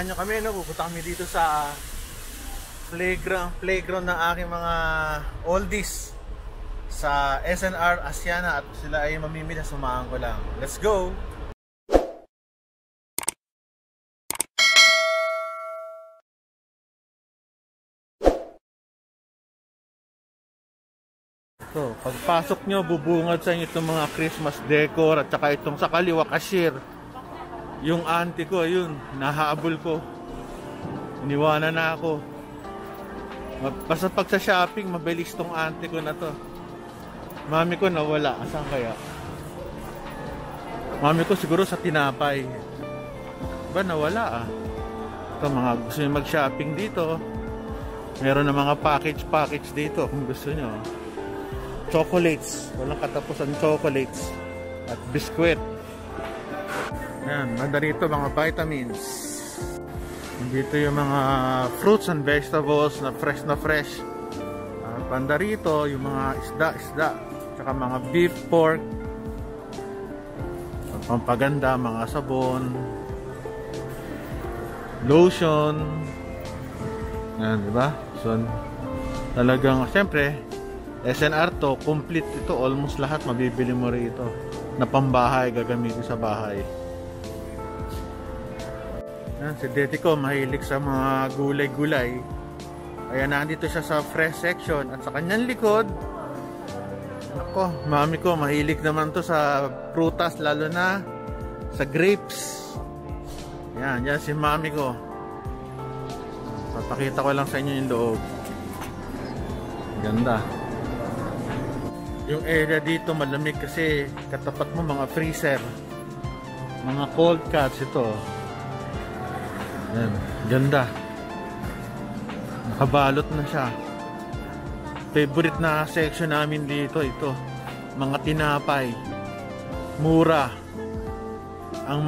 samahan nyo kami, no? Pupunta kami dito sa playground ng aking mga oldies sa SNR Asiana at sila ay mamimili. Samahan ko lang. Let's go! So, pagpasok nyo, bubungad sa inyo itong mga Christmas decor at saka itong sa kaliwa cashier. Yung auntie ko, yun, nahabol ko. Iniwanan na ako. Basta pag sa shopping, mabilis tong auntie ko na to. Mami ko nawala. Asan kaya? Mami ko siguro sa tinapay. Ba, nawala ah. Ito, mga gusto nyo mag-shopping dito. Meron na mga package dito kung gusto nyo. Chocolates, walang katapusan chocolates at biskwit. Ayan, banda rito mga vitamins. Dito yung mga fruits and vegetables na fresh. Banda rito yung mga isda, tsaka mga beef, pork, pampaganda, mga sabon, lotion. Ayan, diba? So, talagang, siyempre, SNR to, complete ito, almost lahat mabibili mo rito na pambahay, gagamitin sa bahay. Yan, si Deti ko mahilig sa mga gulay-gulay, kaya nandito siya sa fresh section. At sa kanyang likod, ako, mami ko mahilig naman to sa prutas, lalo na sa grapes. Yan si mami ko. Papakita ko lang sa inyo yung loob. Ganda. Yung area dito malamig kasi katapat mo mga freezer, mga cold cuts ito. Yan, ganda. Nakabalot na siya. Favorite na section namin dito ito. Mga tinapay. Mura. Ang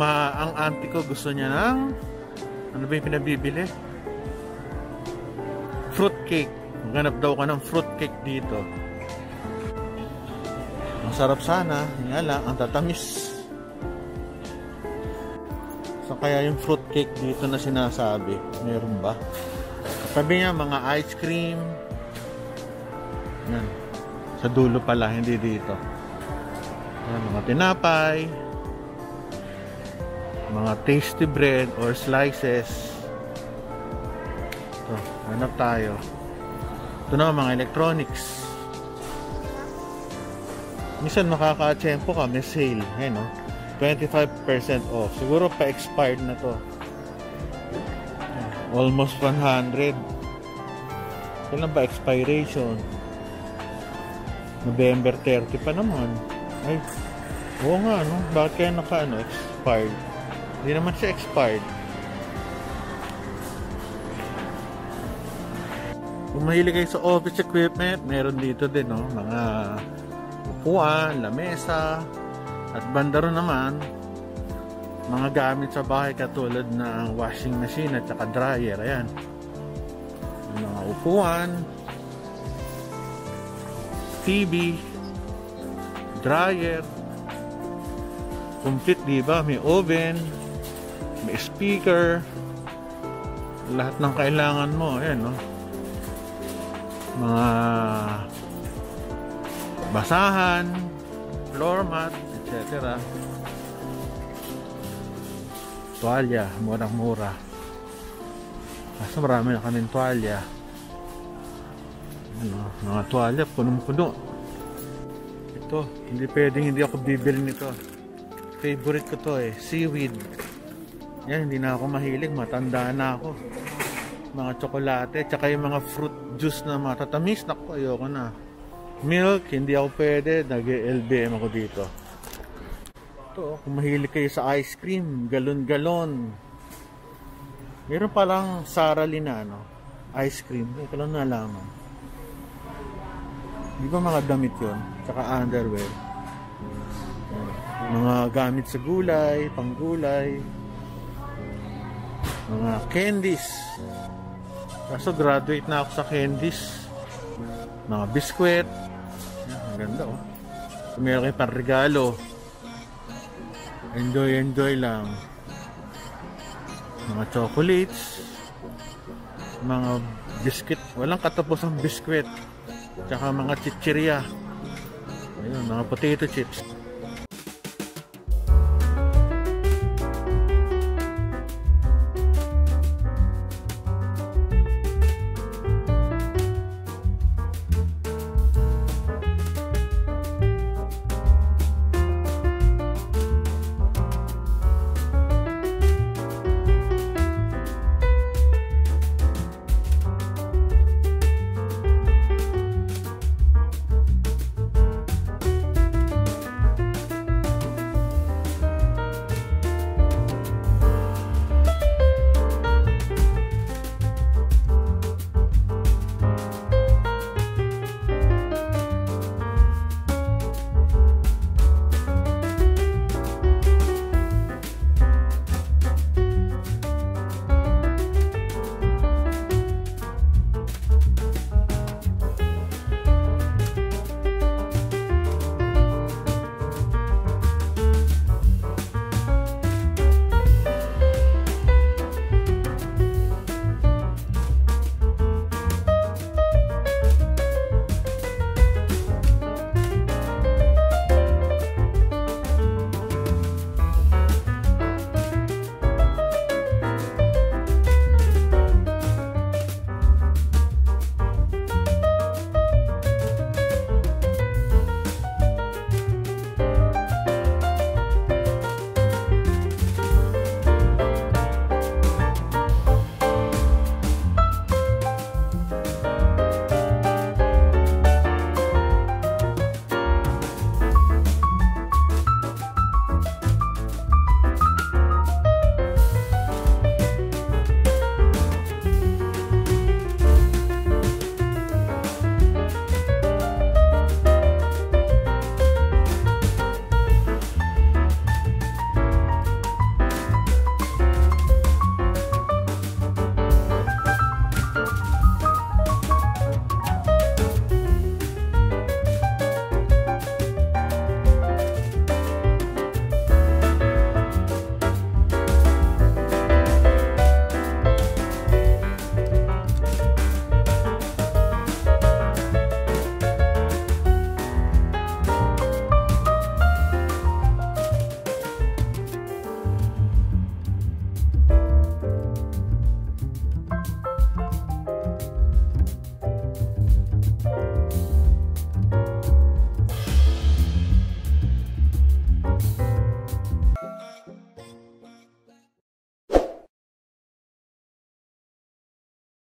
auntie ko gusto niya ng ano ba yung pinabibili? Fruit cake. Maghanap daw ka ng fruit cake dito. Masarap sana, nga lang, ang tatamis. So kaya yung fruit cake dito na sinasabi, meron ba? Sabi niya mga ice cream. Yan. Sa dulo pala, hindi dito. Yan, mga tinapay, mga tasty bread or slices. Ito, hanap tayo. Ito na mga electronics. Minsan makaka-tsempo ka, may sale. Ayun, no? 25% off. Siguro pa-expired na to. Almost 100. Kailan ba expiration? November 30 pa naman. Ay, oo nga, no? Bakit kaya expired? Hindi naman siya expired. Kung mahilig kayo sa office equipment, meron dito din, no? Mga upuan, lamesa, at bandaro naman mga gamit sa bahay katulad ng washing machine at saka dryer. Ayan, mga upuan, TV, dryer, complete, diba? May oven, may speaker, lahat ng kailangan mo. Ayan, no? Mga basahan, floor mat, etc. Tuwalya, murang-mura. Kasi marami na kaming tuwalya. Ano, mga tuwalya, punong-puno. Ito, hindi pwedeng hindi ako bibili nito. Favorite ko to seaweed. Yan, hindi na ako mahilig, matanda na ako. Mga tsokolate, tsaka yung mga fruit juice na matatamis, naku, ayoko na. Milk, hindi ako pwede, nag-LBM ako dito. Ito, kung mahilig kayo sa ice cream, galon-galon. Meron palang Saralina, ice cream. Ito lang nalaman. Di ba mga damit yun? Tsaka underwear. Mga gamit sa gulay, panggulay. Mga candies. Kaso graduate na ako sa candies. Mga biskwit. Ang ganda, oh. Kung meron kayo pang regalo, enjoy lang. Mga chocolates, mga biscuit, walang katapusang biskwit, tsaka mga chichirya. Ayun, mga potato chips.